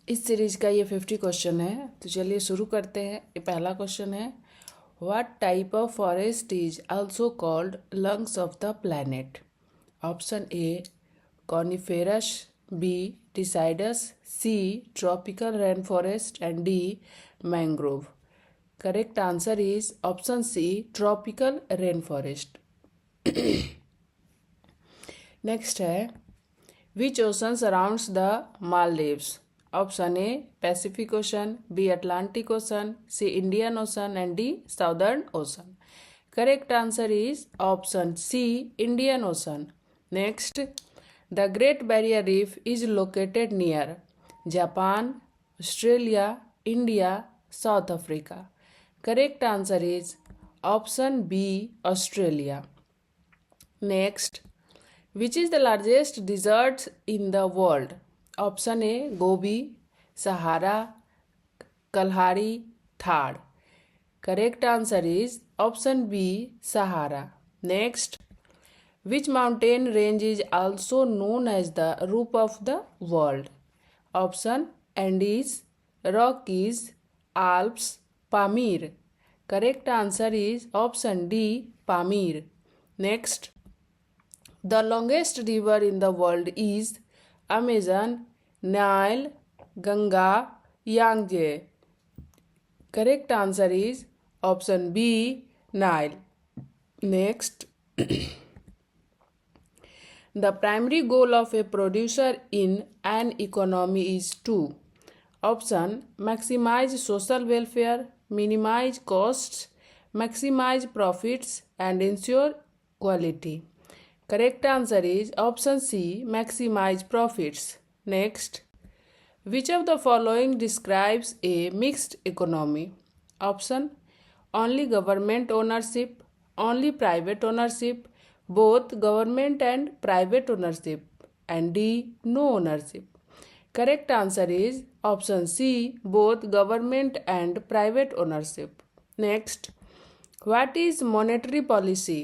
इस सीरीज का ये 50 क्वेश्चन है। तो चलिए शुरू करते हैं। ये पहला क्वेश्चन है, what type of forest is also called lungs of the planet? Option A coniferous, B deciduous, C tropical rain forest and D mangrove. Correct answer is option C tropical rain forest. Next है, which ocean surrounds the Maldives? Option A Pacific Ocean, B Atlantic Ocean, C Indian Ocean and D Southern Ocean. Correct answer is option C Indian Ocean. Next, the Great Barrier Reef is located near Japan, Australia, India, South Africa. Correct answer is option B Australia. Next, which is the largest desert in the world? Option A Gobi, Sahara, Kalahari, Thar. Correct answer is option B Sahara. Next, which mountain range is also known as the roof of the world? Option Andes, Rockies, Alps, Pamir. Correct answer is option D Pamir. Next, the longest river in the world is Amazon, Nile, Ganga, Yangtze. Correct answer is option B Nile. Next, the primary goal of a producer in an economy is to: option maximize social welfare, minimize costs, maximize profits and ensure quality. Correct answer is option C maximize profits. Next, which of the following describes a mixed economy? Option only government ownership, only private ownership, both government and private ownership, and D no ownership. Correct answer is option C both government and private ownership. Next, what is monetary policy?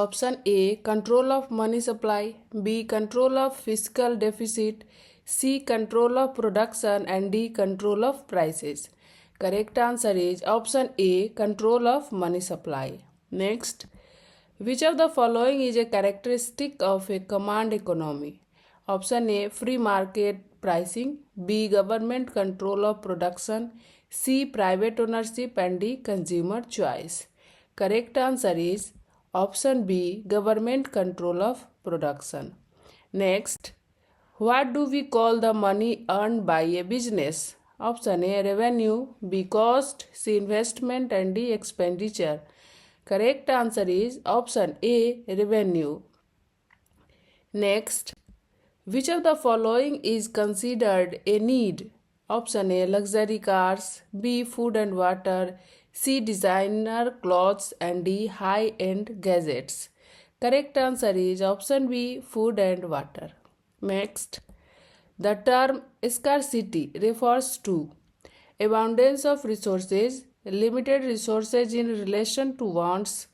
Option A control of money supply, B control of fiscal deficit, C control of production and D control of prices. Correct answer is option A control of money supply. Next, which of the following is a characteristic of a command economy? Option A free market pricing, B government control of production, C private ownership and D consumer choice. Correct answer is option B government control of production. Next, what do we call the money earned by a business? Option A revenue, B cost, C investment and D expenditure. Correct answer is option A revenue. Next, which of the following is considered a need? Option A luxury cars, B food and water, C designer clothes and D high end gadgets. Correct answer is option B food and water. Next, the term scarcity refers to abundance of resources, limited resources in relation to wants,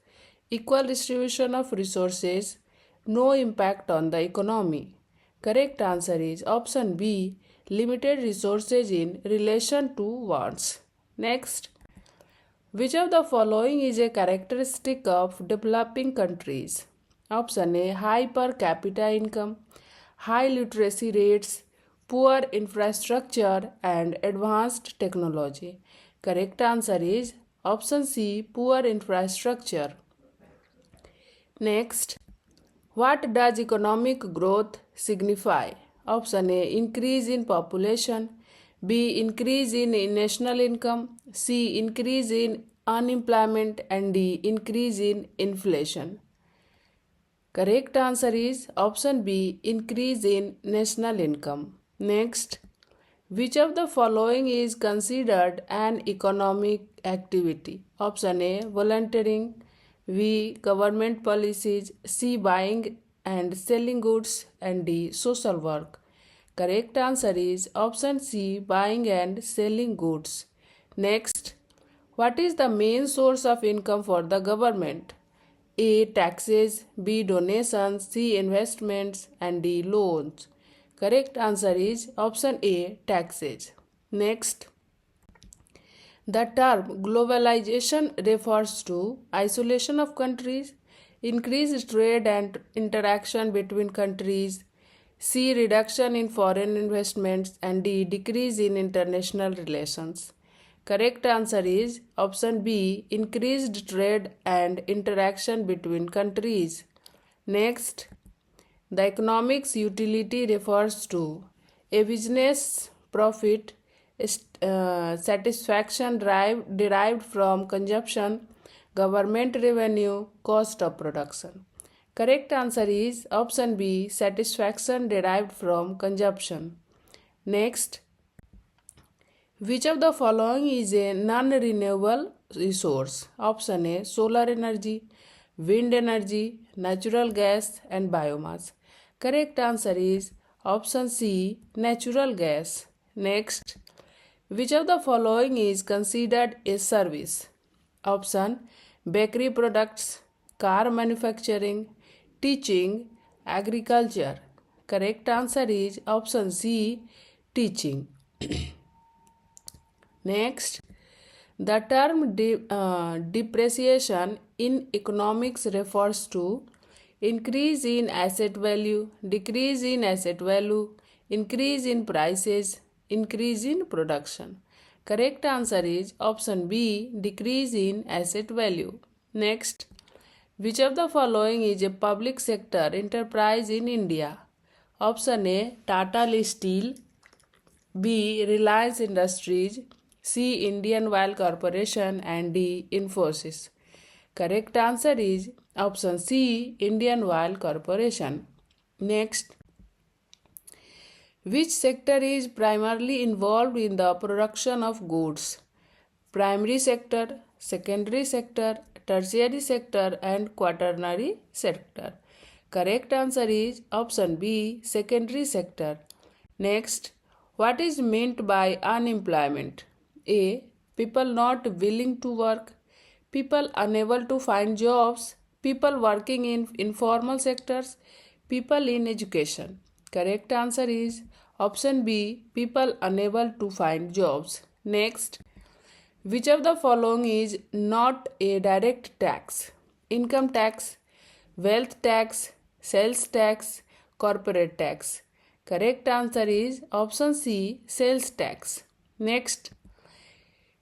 equal distribution of resources, no impact on the economy. Correct answer is option B limited resources in relation to wants. Next, which of the following is a characteristic of developing countries? Option A high per capita income, high literacy rates, poor infrastructure and advanced technology. Correct answer is option C poor infrastructure. Next, what does economic growth signify? Option A increase in population, B increase in national income, C increase in unemployment and D increase in inflation. Correct answer is option B increase in national income. Next, which of the following is considered an economic activity? Option A volunteering, B government policies, C buying and selling goods and D social work. Correct answer is option C buying and selling goods. Next, what is the main source of income for the government? A taxes, B donations, C investments and D loans. Correct answer is option A, taxes. Next, the term globalization refers to isolation of countries, increased trade and interaction between countries, C. reduction in foreign investments, and D. decrease in international relations. Correct answer is option B, increased trade and interaction between countries. Next, the economics utility refers to a business profit, satisfaction derived from consumption, government revenue, cost of production. Correct answer is option B, satisfaction derived from consumption. Next, which of the following is a non-renewable resource? Option A, solar energy, wind energy, natural gas, and biomass. Correct answer is option C, natural gas. Next, which of the following is considered a service? Option: bakery products, car manufacturing, teaching, agriculture. Correct answer is option C, teaching. Next, the term depreciation in economics refers to increase in asset value, decrease in asset value, increase in prices, increase in production. Correct answer is option B, decrease in asset value. Next, which of the following is a public sector enterprise in India? Option A, Tata Steel, B, Reliance Industries, C, Indian Oil Corporation, and D, Infosys. Correct answer is option C, Indian Oil Corporation. Next, which sector is primarily involved in the production of goods? Primary sector, secondary sector, tertiary sector, and quaternary sector. Correct answer is option B, secondary sector. Next, what is meant by unemployment? A. People not willing to work, people unable to find jobs, people working in informal sectors, people in education. Correct answer is option B, people unable to find jobs. Next, which of the following is not a direct tax? Income tax, wealth tax, sales tax, corporate tax. Correct answer is option C, sales tax. Next,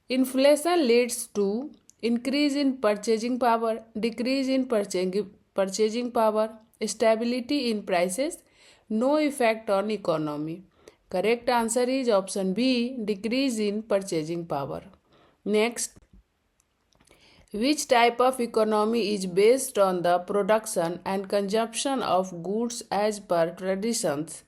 inflation leads to increase in purchasing power, decrease in purchasing power, stability in prices, no effect on economy. Correct answer is option B, decrease in purchasing power. Next, which type of economy is based on the production and consumption of goods as per traditions?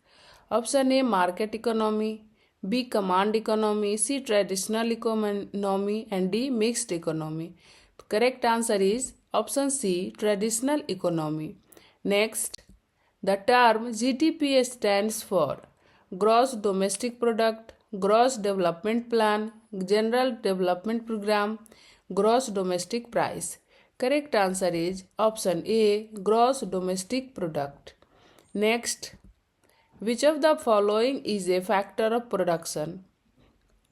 Option A, market economy, B, command economy, C, traditional economy, and D, mixed economy. Correct answer is option C, traditional economy. Next, the term GDP stands for Gross Domestic Product, Gross Development Plan, General Development Program, Gross Domestic Price. Correct answer is option A, Gross Domestic Product. Next, which of the following is a factor of production?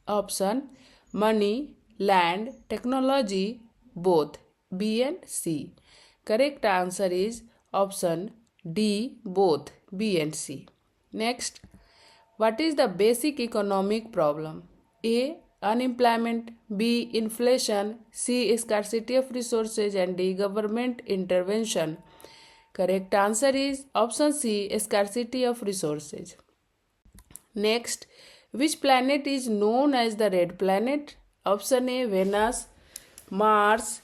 Option: money, land, technology, both, B and C. Correct answer is option D, both, B and C. Next, what is the basic economic problem? A, unemployment, B, inflation, C, scarcity of resources, and D, government intervention. Correct answer is option C, scarcity of resources. Next, which planet is known as the red planet? Option A, Venus, Mars,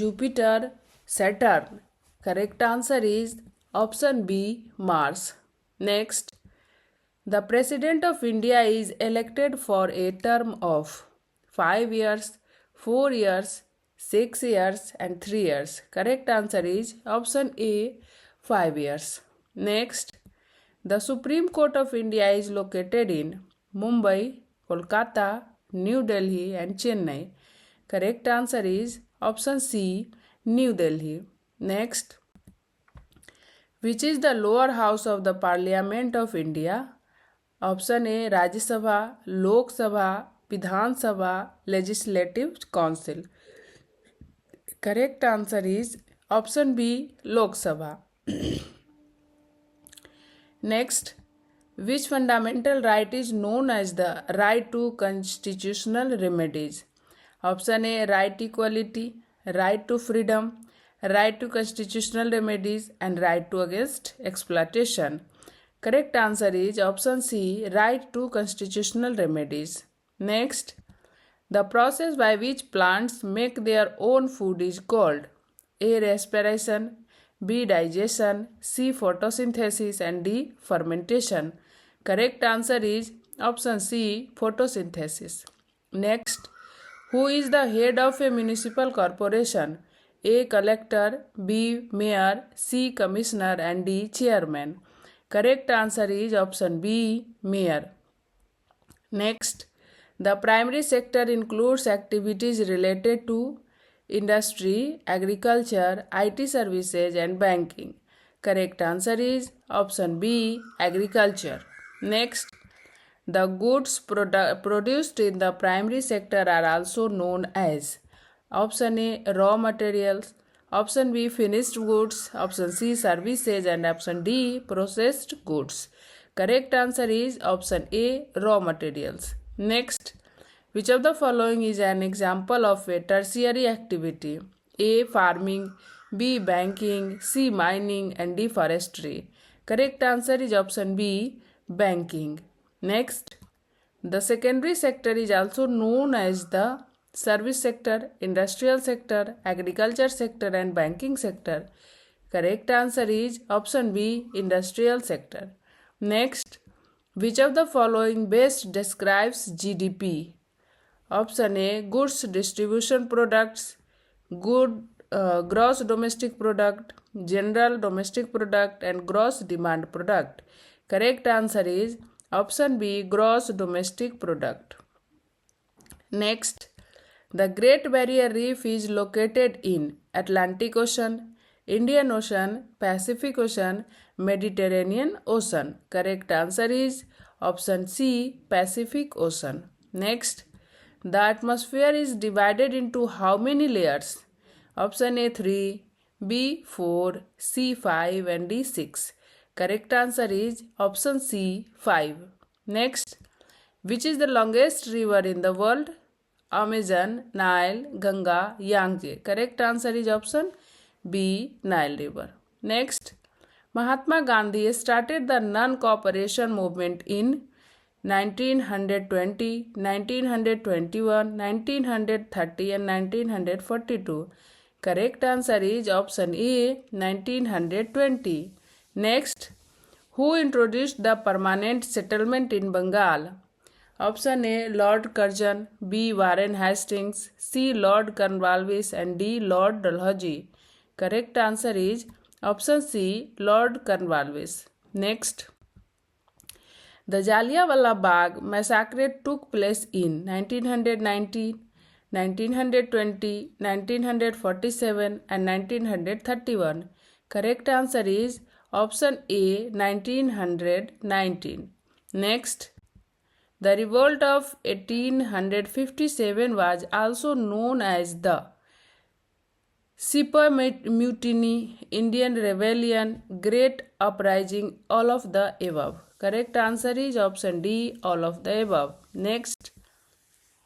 Jupiter, Saturn. Correct answer is option B, Mars. Next, the President of India is elected for a term of 5 years, 4 years, 6 years, and 3 years. Correct answer is option A, 5 years. Next, the Supreme Court of India is located in Mumbai, Kolkata, New Delhi, and Chennai. Correct answer is option C, New Delhi. Next, which is the lower house of the Parliament of India? Option A Rajya Sabha, Lok Sabha, Vidhan Sabha, legislative council. Correct answer is option B, Lok Sabha. Next, which fundamental right is known as the right to constitutional remedies? Option A, right to equality, right to freedom, right to constitutional remedies, and right to against exploitation. Correct answer is option C, right to constitutional remedies. Next, the process by which plants make their own food is called A. Respiration, B. Digestion, C. Photosynthesis, and D. Fermentation. Correct answer is option C. Photosynthesis. Next, who is the head of a municipal corporation? A. Collector, B. Mayor, C. Commissioner, and D. Chairman. Correct answer is option B. Mayor. Next, the primary sector includes activities related to industry, agriculture, IT services, and banking. Correct answer is option B, agriculture. Next, the goods produced in the primary sector are also known as option A, raw materials, option B, finished goods, option C, services, and option D, processed goods. Correct answer is option A, raw materials. Next, which of the following is an example of a tertiary activity? A. Farming, B. Banking, C. Mining, and D. Forestry. Correct answer is option B. Banking. Next, the secondary sector is also known as the service sector, industrial sector, agriculture sector, and banking sector. Correct answer is option B. Industrial sector. Next, which of the following best describes GDP? Option A, goods distribution products, gross domestic product, general domestic product, and gross demand product. Correct answer is option B, gross domestic product. Next, the Great Barrier Reef is located in Atlantic Ocean, Indian Ocean, Pacific Ocean, Mediterranean Ocean. Correct answer is option C, Pacific Ocean. Next, the atmosphere is divided into how many layers? Option A 3, B 4, C 5, and D 6. Correct answer is option C 5. Next, which is the longest river in the world? Amazon, Nile, Ganga, Yangtze. Correct answer is option B, Nile River. Next, Mahatma Gandhi started the non-cooperation movement in 1920, 1921, 1930, and 1942. Correct answer is option A, 1920. Next, who introduced the permanent settlement in Bengal? Option A, Lord Curzon, B, Warren Hastings, C, Lord Cornwallis, and D, Lord Dalhousie. Correct answer is option C, Lord Cornwallis. Next, the Jallianwala Bagh massacre took place in 1919, 1920, 1947, and 1931. Correct answer is option A, 1919. Next, the revolt of 1857 was also known as the Sepoy Mutiny, Indian Rebellion, Great Uprising, all of the above. Correct answer is option D, all of the above. Next,